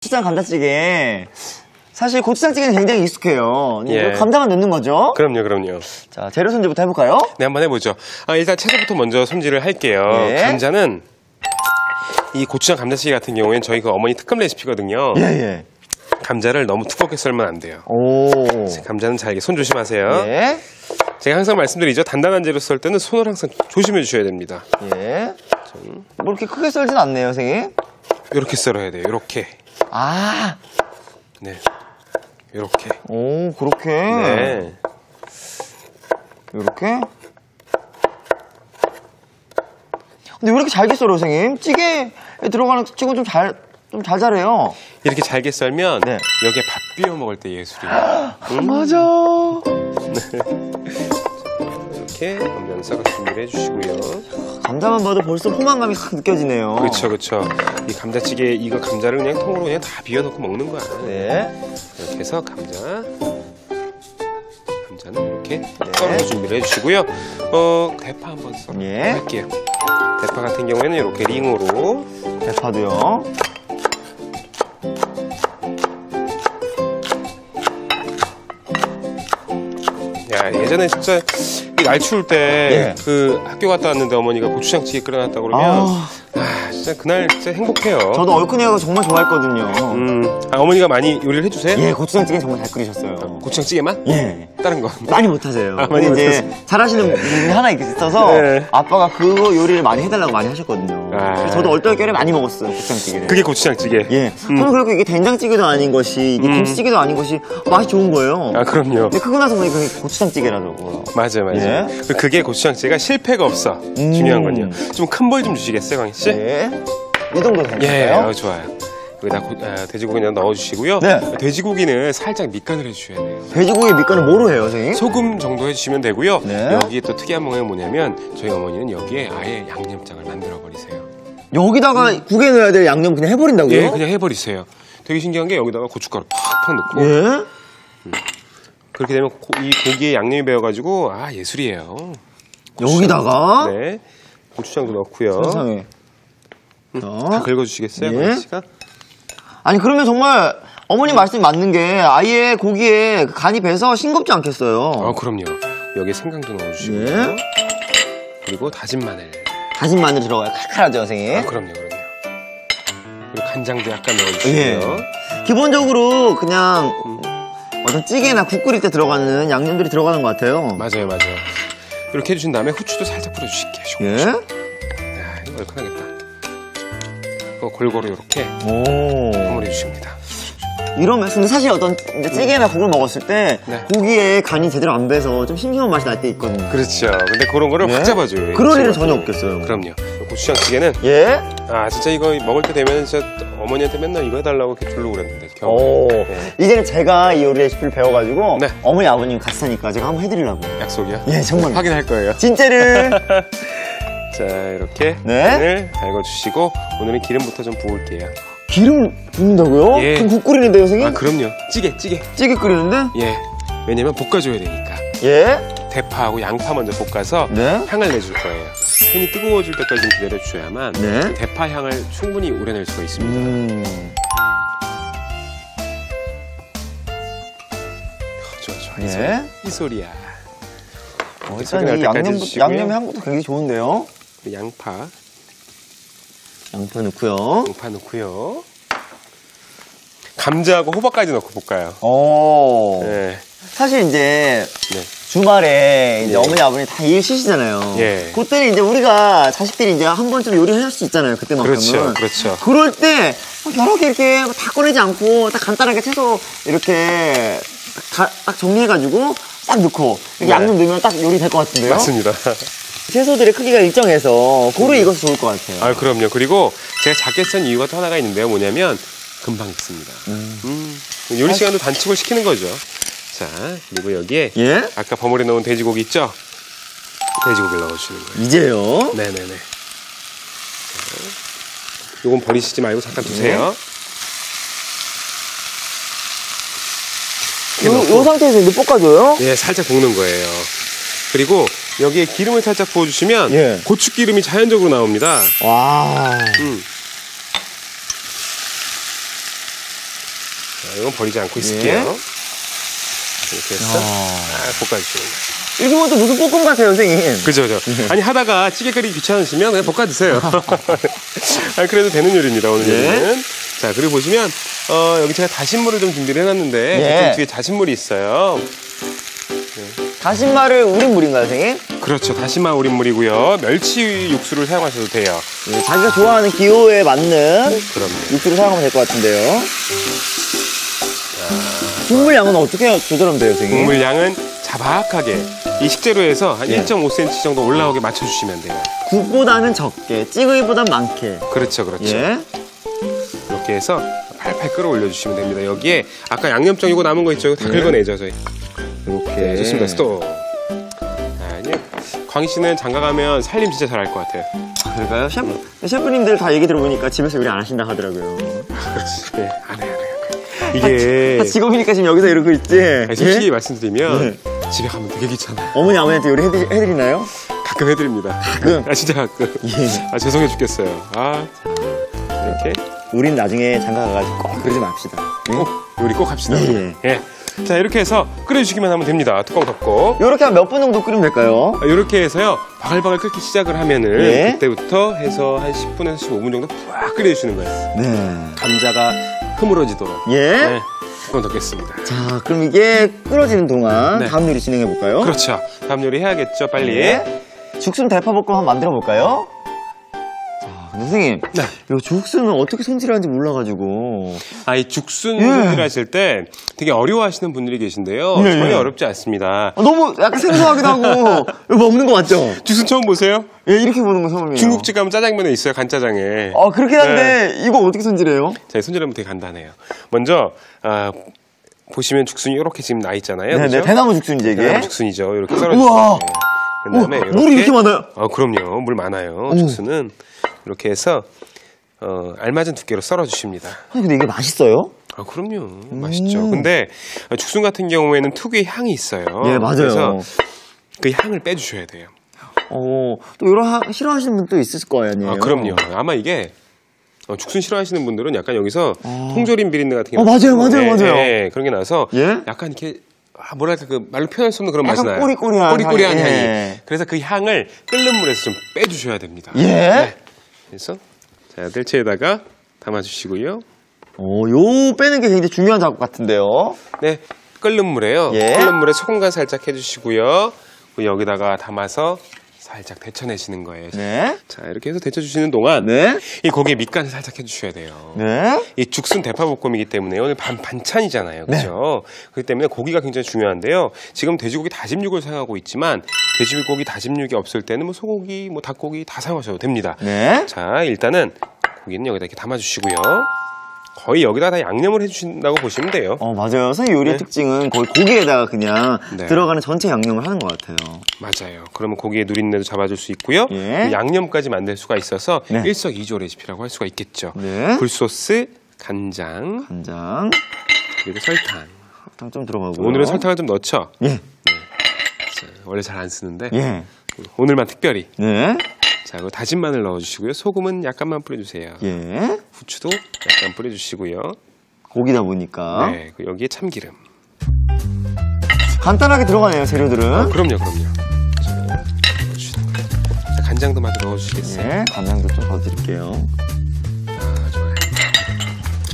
고추장 감자찌개. 사실 고추장찌개는 굉장히 익숙해요. 예. 감자만 넣는 거죠? 그럼요, 그럼요. 자, 재료 손질부터 해볼까요? 네, 한번 해보죠. 일단 채소부터 먼저 손질을 할게요. 예. 감자는 이 고추장 감자찌개 같은 경우에는 저희 그 어머니 특급 레시피거든요. 예. 감자를 너무 두껍게 썰면 안 돼요. 오. 감자는 잘게 손 조심하세요. 예. 제가 항상 말씀드리죠. 단단한 재료 썰 때는 손을 항상 조심해 주셔야 됩니다. 예. 뭐 이렇게 크게 썰진 않네요, 선생님. 이렇게 썰어야 돼요. 이렇게. 아. 네. 이렇게. 오, 그렇게. 네. 이렇게. 근데 왜 이렇게 잘게 썰어요, 선생님? 찌개에 들어가는 찌개는 좀 잘 자래요. 이렇게 잘게 썰면 네. 여기에 밥 비벼 먹을 때 예술이에요. 맞아. 이렇게 감자는 썰어 준비를 해주시고요. 감자만 봐도 벌써 포만감이 확 느껴지네요. 그렇죠, 그렇죠. 이 감자찌개 이거 감자를 그냥 통으로 그냥 다 비벼 넣고 먹는 거야. 네. 이렇게 해서 감자는 이렇게 썰어서 준비를 해주시고요. 대파 한번 썰어 예. 할게요. 대파 같은 경우에는 이렇게 링으로. 대파도요. 야, 예전에 진짜 이 날 추울 때 예. 그 학교 갔다 왔는데 어머니가 고추장찌개 끓여놨다 그러면 진짜 그날 진짜 행복해요. 저도 얼큰이가 정말 좋아했거든요. 어머니가 많이 요리를 해주세요? 예, 고추장찌개 정말 잘 끓이셨어요. 고추장찌개만? 예. 다른 거? 많이 못하세요. 많이 근데 이제 잘하시는 분이 하나 있어서 네. 아빠가 그 요리를 많이 해달라고 많이 하셨거든요. 그래서 저도 얼떨결에 많이 먹었어요, 고추장찌개를. 그게 고추장찌개? 예. 저는 그리고 이게 된장찌개도 아닌 것이, 이게 김치찌개도 아닌 것이 맛이 좋은 거예요. 아, 그럼요. 근데 크고 나서 보니까 그게 고추장찌개라더라고요. 맞아요. 예. 그게 고추장찌개가 실패가 없어. 중요한 건요. 좀 큰 보이 좀 주시겠어요, 광희 씨? 예. 이 정도 예, 괜찮아요? 좋아요. 여기다 돼지고기 넣어주시고요. 네. 돼지고기는 살짝 밑간을 해주셔야 돼요. 돼지고기 밑간을 뭐로 해요, 선생님? 소금 정도 해주시면 되고요. 네. 여기에 또 특이한 모양이 뭐냐면 저희 어머니는 여기에 아예 양념장을 만들어 버리세요. 여기다가 국에 넣어야 될 양념 그냥 해버린다고요? 예, 그냥 해버리세요. 되게 신기한 게 여기다가 고춧가루 팍팍 넣고 예? 그렇게 되면 이 고기에 양념이 배어가지고 예술이에요. 여기다가? 네. 고추장도 넣고요. 세상에. 다 긁어주시겠어요, 예. 광희 씨가? 아니 그러면 정말 어머님 말씀이 맞는 게 아예 고기에 간이 배서 싱겁지 않겠어요. 그럼요. 여기에 생강도 넣어주시고요. 예. 그리고 다진 마늘. 다진 마늘 들어가요. 칼칼하죠, 선생님. 그럼요. 그리고 간장도 약간 넣어주시고요. 예. 기본적으로 그냥 어떤 찌개나 국 끓일 때 들어가는 양념들이 들어가는 것 같아요. 맞아요. 이렇게 해주신 다음에 후추도 살짝 뿌려주실게요. 예. 야, 이거 얼큰하겠다. 골고루 이렇게 오. 버무려 주십니다. 이러면 근데 사실 어떤 이제 찌개나 국을 먹었을 때 네. 고기에 간이 제대로 안 배서 좀 심심한 맛이 날 때 있거든요. 그렇죠. 근데 그런 거를 예? 확 잡아줘요. 그럴 일은 전혀 없겠어요. 그럼요. 고추장찌개는 예? 진짜 이거 먹을 때 되면 진짜 어머니한테 맨날 이거 해달라고 이렇게 주려고 그랬는데 겨우. 오. 네. 이제는 제가 이 요리 레시피를 배워가지고 네. 어머니 아버님 같이 사니까 제가 한번 해드리려고요. 약속이요? 예, 정말. 확인할 거예요. 진짜를. 자, 이렇게 네. 간을 달궈주시고 오늘은 기름부터 좀 부을게요. 기름 붓는다고요? 예. 그럼 국 끓이는데요, 선생님? 그럼요. 찌개. 찌개 끓이는데? 예. 왜냐면 볶아줘야 되니까. 예. 대파하고 양파 먼저 볶아서 네. 향을 내줄 거예요. 팬이 뜨거워질 때까지 좀 기다려주셔야만 네. 대파 향을 충분히 우려낼 수가 있습니다. 좋아. 예. 이 소리야. 일단 이 양념 향도 굉장히 좋은데요? 양파 넣고요. 넣고요. 감자하고 호박까지 넣고 볶아요. 오. 네. 사실 이제 네. 주말에 이제 어머니 아버님 다 일 쉬시잖아요. 예. 그때는 이제 우리가 자식들이 이제 한 번쯤 요리를 할 수 있잖아요. 그때만큼은. 그렇죠. 그럴 때 여러 개 이렇게 다 꺼내지 않고 딱 간단하게 채소 이렇게 딱 정리해가지고 싹 넣고 네. 양념 넣으면 딱 요리 될 것 같은데요? 맞습니다. 채소들의 크기가 일정해서 고루 익어서 좋을 것 같아요. 그럼요. 그리고 제가 작게 썬 이유가 또 하나가 있는데요. 뭐냐면 금방 익습니다. 요리 시간도 단축을 시키는 거죠. 자, 그리고 여기에 예? 아까 버무려 놓은 돼지고기 있죠? 돼지고기를 넣어주시는 거예요. 이제요? 네네네. 요건 버리시지 말고 잠깐 두세요. 요 상태에서 이제 볶아줘요? 예, 살짝 볶는 거예요. 그리고 여기에 기름을 살짝 부어주시면 예. 고추기름이 자연적으로 나옵니다. 와. 자, 이건 버리지 않고 있을게요. 이렇게 해서 볶아주시면 돼요. 이렇게 보면 또 무슨 볶음 같아요, 선생님. 그죠. 아니, 하다가 찌개 끓이기 귀찮으시면 그냥 볶아 드세요. 그래도 되는 요리입니다, 오늘 요리는. 자, 그리고 보시면, 여기 제가 다신물을 좀 준비를 해놨는데, 저쪽 뒤에 다신물이 있어요. 다신마를 우린 물인가요, 선생님? 그렇죠. 다시마 우린 물이고요. 멸치 육수를 사용하셔도 돼요. 자기가 좋아하는 기호에 맞는 그럼요. 육수를 사용하면 될 것 같은데요. 국물 양은 어떻게 조절하면 돼요, 선생님? 국물 양은 자박하게 이 식재료에서 한 1.5cm 정도 올라오게 맞춰주시면 돼요. 국보다는 적게, 찌개보단 많게. 그렇죠. 예. 이렇게 해서 팔팔 끌어올려주시면 됩니다. 여기에 아까 양념장 이거 남은 거 있죠? 이거 다 긁어내죠, 저희. 이렇게. 네, 좋습니다. 스톱. 광희 씨는 장가 가면 살림 진짜 잘할 것 같아요. 그럴까요? 셰프님들 다 얘기 들어보니까 집에서 요리 안 하신다 하더라고요. 그렇지. 네, 안 해요. 이게. 직업이니까 지금 여기서 이러고 있지? 아니, 솔직히 말씀드리면 집에 가면 되게 귀찮아요. 어머니, 아버지한테 요리 해드리나요? 가끔 해드립니다. 가끔? 진짜 가끔. 죄송해 죽겠어요. 이렇게. 우린 나중에 장가 가가지고 꼭 그러지 맙시다. 요리 꼭 합시다. 예. 자, 이렇게 해서 끓여주시기만 하면 됩니다. 뚜껑 덮고. 이렇게 한 몇 분 정도 끓이면 될까요? 이렇게 해서요, 바글바글 끓기 시작을 하면은 그때부터 해서 한 10분에서 15분 정도 푹 끓여주시는 거예요. 네. 감자가 흐물어지도록. 네. 뚜껑 덮겠습니다. 자, 그럼 이게 끓어지는 동안 다음 요리 진행해 볼까요? 그렇죠. 다음 요리 해야겠죠, 빨리. 죽순 대파볶음 한번 만들어 볼까요? 선생님, 이 죽순은 어떻게 손질하는지 몰라가지고. 이 죽순 손질하실 때 되게 어려워하시는 분들이 계신데요. 전혀 어렵지 않습니다. 너무 약간 생소하기도 하고 이거 없는 거 맞죠? 죽순 처음 보세요? 이렇게 보는 거 처음이에요. 중국집 가면 짜장면에 있어요, 간짜장에. 그렇긴 한데 이거 어떻게 손질해요? 자, 손질하면 되게 간단해요. 먼저 보시면 죽순이 이렇게 지금 나 있잖아요. 그렇죠? 대나무 죽순이지 이게. 대나무 죽순이죠. 이렇게 썰어주세요. 우와. 그다음에 물이 이렇게 많아요? 그럼요. 물 많아요. 죽순은 이렇게 해서 알맞은 두께로 썰어주십니다. 근데 이게 맛있어요? 그럼요. 맛있죠. 근데 죽순 같은 경우에는 특유의 향이 있어요. 맞아요. 그래서 그 향을 빼주셔야 돼요. 또 이런 향 싫어하시는 분도 있을 거 아니에요? 그럼요. 아마 이게 죽순 싫어하시는 분들은 약간 여기서 통조림 비린내 같은 게 맞아요. 그런 게 나서 약간 이렇게 뭐랄까 그 말로 표현할 수 없는 그런 맛이 나요. 꼬리꼬리한 향이. 그래서 그 향을 끓는 물에서 좀 빼주셔야 됩니다. 그래서 자, 뜰채에다가 담아주시고요. 요 빼는 게 굉장히 중요한 작업 같은데요. 네, 끓는 물에요. 끓는 물에 소금 간 살짝 해주시고요. 그리고 여기다가 담아서 살짝 데쳐내시는 거예요. 자, 이렇게 해서 데쳐주시는 동안 이 고기에 밑간을 살짝 해주셔야 돼요. 이 죽순 대파볶음이기 때문에 오늘 반찬이잖아요. 그렇죠? 그렇기 때문에 고기가 굉장히 중요한데요. 지금 돼지고기 다짐육을 사용하고 있지만 돼지고기 다짐육이 없을 때는 뭐 소고기, 뭐 닭고기 다 사용하셔도 됩니다. 자, 일단은 고기는 여기다 이렇게 담아주시고요. 거의 여기다 다 양념을 해주신다고 보시면 돼요. 맞아요. 선생님 요리의 특징은 거의 고기에다가 그냥 들어가는 전체 양념을 하는 것 같아요. 맞아요. 그러면 고기의 누린내도 잡아줄 수 있고요. 양념까지 만들 수가 있어서 일석이조 레시피라고 할 수가 있겠죠. 굴소스, 간장, 그리고 설탕 좀 들어가고. 오늘은 설탕을 좀 넣죠. 자, 원래 잘 안 쓰는데 오늘만 특별히. 자, 그리고 다진 마늘 넣어주시고요. 소금은 약간만 뿌려주세요. 후추도 약간 뿌려주시고요. 고기다 보니까. 여기에 참기름. 간단하게 들어가네요, 재료들은. 그럼요. 자, 넣어주시는 거예요. 자, 간장도 마저 넣어주시겠어요? 간장도 좀 더 드릴게요. 좋아요.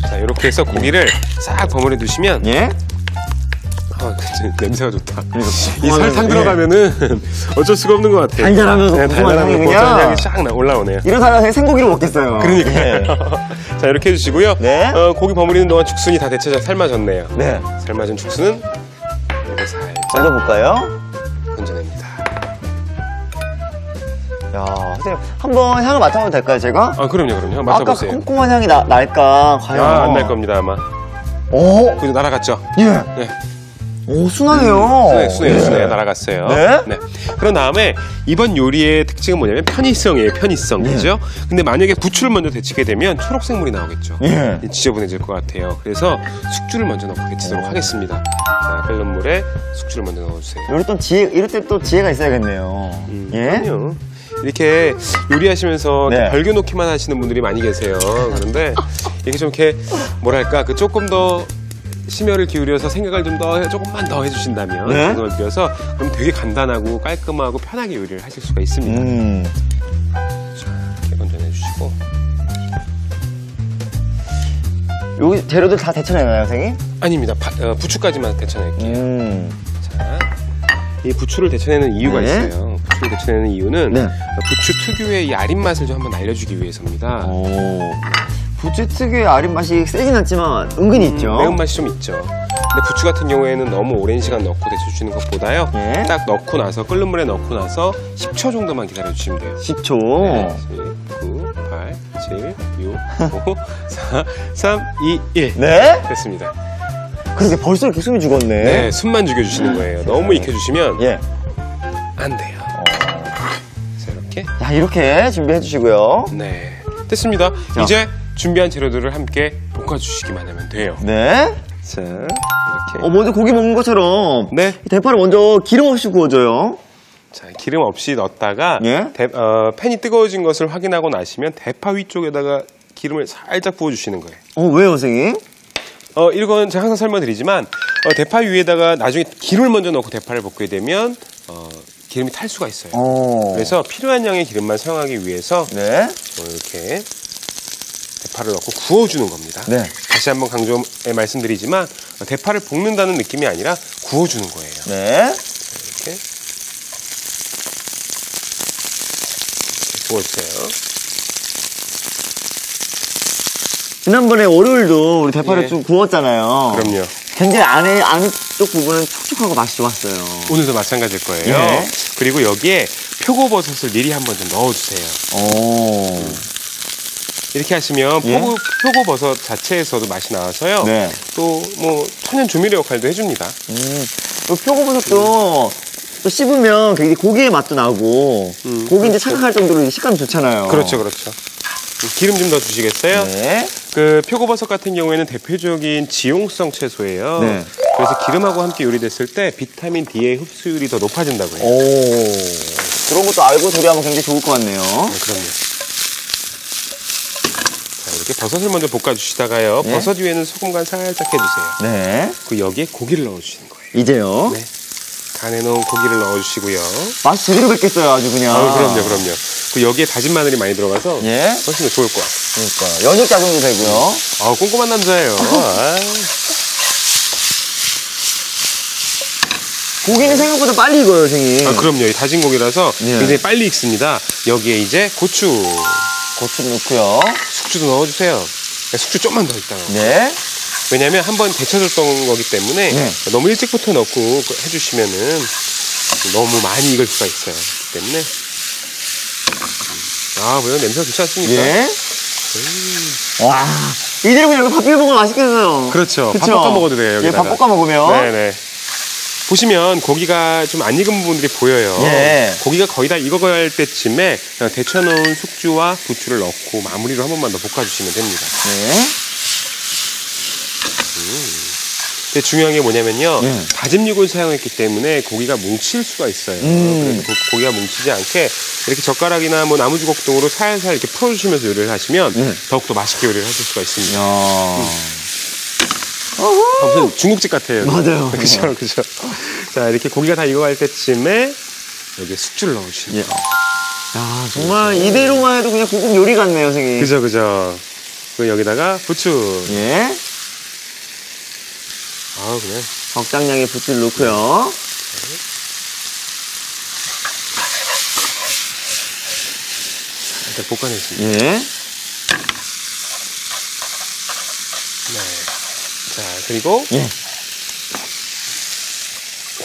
자, 이렇게 해서 고기를 싹 버무려 두시면. 냄새가 좋다. 이 설탕 들어가면은 어쩔 수가 없는 것 같아요. 달달하면서 고소한 향이 쫙 올라오네요. 이런 사람은 생고기를 먹겠어요. 그러니까요. 자, 이렇게 해주시고요. 고기 버무리는 동안 죽순이 다 데쳐져 삶아졌네요. 삶아진 죽순은 이렇게 살짝 얹어볼까요? 얹어냅니다. 선생님 한번 향을 맡아봐도 될까요, 제가? 그럼요. 한번 맡아보세요. 아까 콩콩한 향이 날까? 과연? 안 날 겁니다, 아마. 그래도 날아갔죠? 순하네요. 순해요. 날아갔어요. 그런 다음에 이번 요리의 특징은 뭐냐면 편의성이에요. 편의성. 그죠? 근데 만약에 부추를 먼저 데치게 되면 초록색물이 나오겠죠. 지저분해질 것 같아요. 그래서 숙주를 먼저 넣고 데치도록 하겠습니다. 자, 끓는 물에 숙주를 먼저 넣어주세요. 이럴 때 또 지혜가 있어야겠네요. 그럼요. 이렇게 요리하시면서 벌겨놓기만 하시는 분들이 많이 계세요. 그런데 이게 좀 이렇게 뭐랄까 조금 더 심혈을 기울여서 생각을 좀 더 조금만 더 해주신다면 생각을 기울여서 그럼 되게 간단하고 깔끔하고 편하게 요리를 하실 수가 있습니다. 자, 이렇게 건져내주시고 여기 재료들 다 데쳐내나요, 선생님? 아닙니다. 부추까지만 데쳐낼게요. 자, 이 부추를 데쳐내는 이유가 있어요. 부추를 데쳐내는 이유는 부추 특유의 이 아린 맛을 좀 한번 알려주기 위해서입니다. 부추 특유의 아린 맛이 세진 않지만 은근히 있죠. 매운맛이 좀 있죠. 근데 부추 같은 경우에는 너무 오랜 시간 넣고 데쳐주시는 것보다요. 딱 넣고 나서 끓는 물에 넣고 나서 10초 정도만 기다려주시면 돼요. 10초. 10, 9, 8, 7, 6, 5, 4, 3, 2, 1. 네? 됐습니다. 그런데 벌써 이렇게 숨이 죽었네. 네, 숨만 죽여주시는 거예요. 너무 익혀주시면 안 돼요. 그래서 이렇게. 자, 이렇게 준비해 주시고요. 네, 됐습니다. 자. 이제 준비한 재료들을 함께 볶아주시기만 하면 돼요. 네. 자, 이렇게. 먼저 고기 먹는 것처럼 대파를 먼저 기름 없이 구워줘요. 자, 기름 없이 넣었다가 팬이 뜨거워진 것을 확인하고 나시면 대파 위쪽에다가 기름을 살짝 부어주시는 거예요. 왜요, 선생님? 이건 제가 항상 설명드리지만 대파 위에다가 나중에 기름을 먼저 넣고 대파를 볶게 되면 기름이 탈 수가 있어요. 그래서 필요한 양의 기름만 사용하기 위해서 이렇게 대파를 넣고 구워주는 겁니다. 다시 한번 강조해 말씀드리지만 대파를 볶는다는 느낌이 아니라 구워주는 거예요. 이렇게 구워주세요. 지난번에 월요일도 우리 대파를 좀 구웠잖아요. 그럼요. 굉장히 안쪽 부분은 촉촉하고 맛이 좋았어요. 오늘도 마찬가지일 거예요. 그리고 여기에 표고버섯을 미리 한번 좀 넣어주세요. 이렇게 하시면 표고버섯 자체에서도 맛이 나와서요. 또 뭐 천연 조미료 역할도 해줍니다. 표고버섯도 또 씹으면 굉장히 고기의 맛도 나고 고기 이제 착각할 정도로 식감이 좋잖아요. 그렇죠. 기름 좀 더 주시겠어요? 그 표고버섯 같은 경우에는 대표적인 지용성 채소예요. 그래서 기름하고 함께 요리됐을 때 비타민 D의 흡수율이 더 높아진다고 해요. 그런 것도 알고 조리하면 굉장히 좋을 것 같네요. 그럼요. 자, 이렇게 버섯을 먼저 볶아주시다가요. 버섯 위에는 소금 간 살짝 해주세요. 그 여기에 고기를 넣어주시는 거예요. 이제요? 간해놓은 고기를 넣어주시고요. 맛이 제대로 뵙겠어요, 아주 그냥. 그럼요. 그 여기에 다진 마늘이 많이 들어가서 훨씬 더 좋을 거야. 그러니까 연육 작용도 되고요. 꼼꼼한 남자예요. 고기는 생각보다 빨리 익어요, 선생님. 그럼요. 다진 고기라서 굉장히 빨리 익습니다. 여기에 이제 고추 넣고요. 숙주도 넣어주세요. 숙주 좀만 더 있다가. 왜냐면 한번 데쳐줬던 거기 때문에 너무 일찍부터 넣고 해주시면은 너무 많이 익을 수가 있어요. 그렇기 때문에. 뭐요? 냄새가 좋지 않습니까? 와, 이대로 그냥 밥 비벼 먹으면 맛있겠어요. 그렇죠. 밥 볶아 먹어도 돼요. 여기다가. 밥 볶아 먹으면. 보시면 고기가 좀 안 익은 부분들이 보여요. 고기가 거의 다 익어갈 때쯤에 데쳐놓은 숙주와 부추를 넣고 마무리로 한 번만 더 볶아주시면 됩니다. 근데 중요한 게 뭐냐면요. 다진 육을 사용했기 때문에 고기가 뭉칠 수가 있어요. 그래서 고기가 뭉치지 않게 이렇게 젓가락이나 뭐 나무주걱 등으로 살살 이렇게 풀어주시면서 요리를 하시면 더욱더 맛있게 요리를 하실 수가 있습니다. 무슨 중국집 같아요. 맞아요. 그죠. 자, 이렇게 고기가 다 익어갈 때쯤에 여기에 숙주를 넣어주시면 돼요. 정말 이대로만 해도 그냥 고급 요리 같네요, 선생님. 그죠. 그리고 여기다가 부추. 그래. 적당량의 부추를 넣고요. 일단 볶아냈습니다. 자, 그리고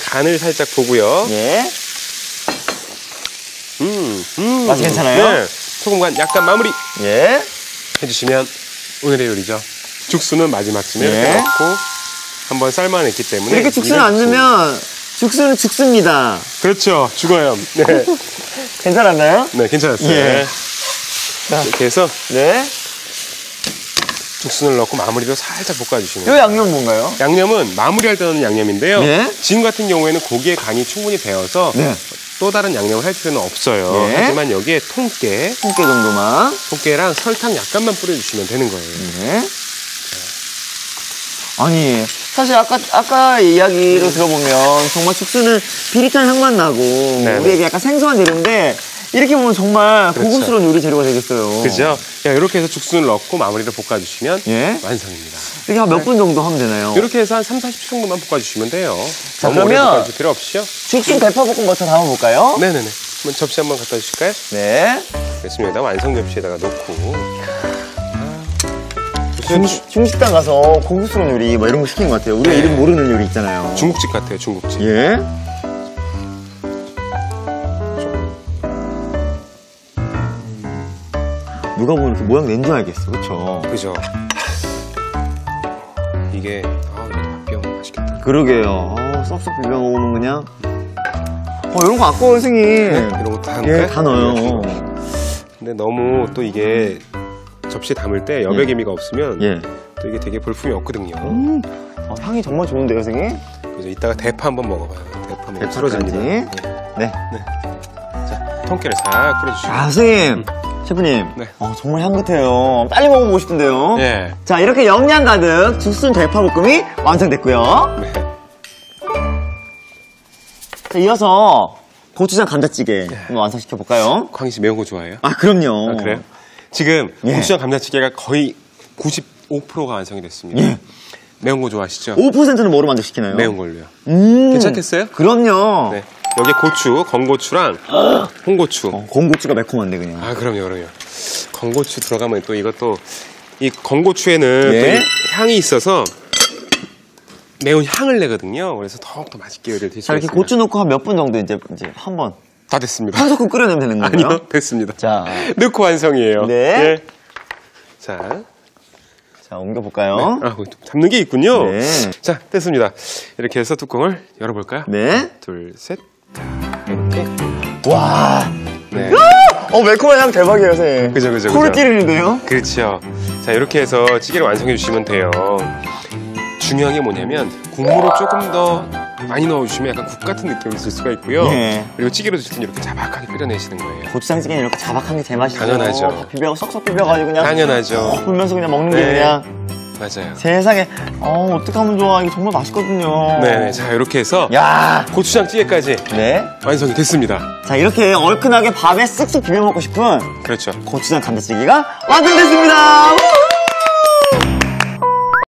간을 살짝 보고요. 맛이 괜찮아요? 소금 간 약간 마무리 해주시면 오늘의 요리죠. 죽수는 마지막쯤에 이렇게 넣고 한번 삶아냈기 때문에 이렇게 죽수는 안 넣으면 죽수는 죽습니다. 그렇죠. 죽어요. 괜찮았나요? 네, 괜찮았어요. 이렇게 해서 죽순을 넣고 마무리로 살짝 볶아주시면 돼요. 이 양념은 뭔가요? 양념은 마무리할 때 넣는 양념인데요. 지금 같은 경우에는 고기에 간이 충분히 배어서 또 다른 양념을 할 필요는 없어요. 하지만 여기에 통깨 정도만. 통깨랑 설탕 약간만 뿌려주시면 되는 거예요. 아니, 사실 아까 이야기로 들어보면 정말 죽순은 비릿한 향만 나고 우리에게 약간 생소한 재료인데 이렇게 보면 정말 고급스러운 요리 재료가 되겠어요. 그죠? 이렇게 해서 죽순을 넣고 마무리를 볶아주시면 완성입니다. 이렇게 한 몇 분 정도 하면 되나요? 이렇게 해서 한 3, 40초 정도만 볶아주시면 돼요. 자, 너무 그러면 오래 볶아줄 필요 없이요. 죽순 대파볶음 먼저 담아볼까요? 네네네. 한번 접시 한번 갖다 주실까요? 네. 됐습니다. 완성 접시에다가 놓고. 중식당 가서 고급스러운 요리 뭐 이런 거 시킨 것 같아요. 우리가 이름 모르는 요리 있잖아요. 중국집 같아요, 중국집. 예. 누가 보면 이렇게 모양 낸 줄 알겠어. 그쵸? 그죠. 이게, 이렇게 비벼 맛있겠다. 그러게요. 쏙쏙 비벼 먹으면 그냥. 이런 거 아까워, 선생님. 이런 것도 다 넣을까요? 다 넣어요. 근데 너무 또 이게 접시에 담을 때 여백의미가 없으면 또 이게 되게 볼품이 없거든요. 향이 정말 좋은데요, 선생님? 그래서 이따가 대파 한번 먹어봐요. 대파 먹으면 쓰러집니다. 네. 자, 통깨를 싹 뿌려주시고. 선생님. 셰프님. 정말 향긋해요. 빨리 먹어보고 싶은데요. 자, 이렇게 영양 가득 죽순 대파볶음이 완성됐고요. 자, 이어서 고추장 감자찌개 한번 완성시켜볼까요? 광희 씨 매운 거 좋아해요? 그럼요. 그래요? 지금 고추장 감자찌개가 거의 95%가 완성이 됐습니다. 매운 거 좋아하시죠? 5%는 뭐로 만족시키나요? 매운 걸로요. 괜찮겠어요? 그럼요. 네. 여기에 고추, 건고추랑 홍고추. 건고추가 매콤한데 그냥. 그럼요. 건고추 들어가면 또 이것도 이 건고추에는 또 이 향이 있어서 매운 향을 내거든요. 그래서 더욱더 맛있게 요리를 드실 수 있습니다. 이렇게 고추 넣고 한 몇 분 정도 이제 한번 다 됐습니다. 한 소끔 끓여내면 되는 거예요? 아니요, 됐습니다. 자, 넣고 완성이에요. 네. 자, 옮겨볼까요? 잡는 게 있군요. 네. 자, 됐습니다. 이렇게 해서 뚜껑을 열어볼까요? 네. 둘, 셋. 이렇게. 와. 네. 매콤한 향 대박이에요, 선생님. 그죠. 코를 찌르는데요? 그렇죠. 자, 이렇게 해서 찌개를 완성해 주시면 돼요. 중요한 게 뭐냐면 국물을 조금 더 많이 넣어주시면 약간 국 같은 느낌이 있을 수가 있고요. 그리고 찌개로 드실 때는 이렇게 자박하게 끓여내시는 거예요. 고추장찌개는 이렇게 자박한 게 제일 맛있죠. 당연하죠. 쏙쏙 비벼가지고 그냥. 당연하죠. 불면서 그냥 먹는 게 그냥. 맞아요. 세상에, 어떡하면 좋아. 이거 정말 맛있거든요. 네. 자, 이렇게 해서 고추장찌개까지 완성이 됐습니다. 자, 이렇게 얼큰하게 밥에 쓱쓱 비벼 먹고 싶은 그렇죠. 고추장 감자찌개가 완성됐습니다.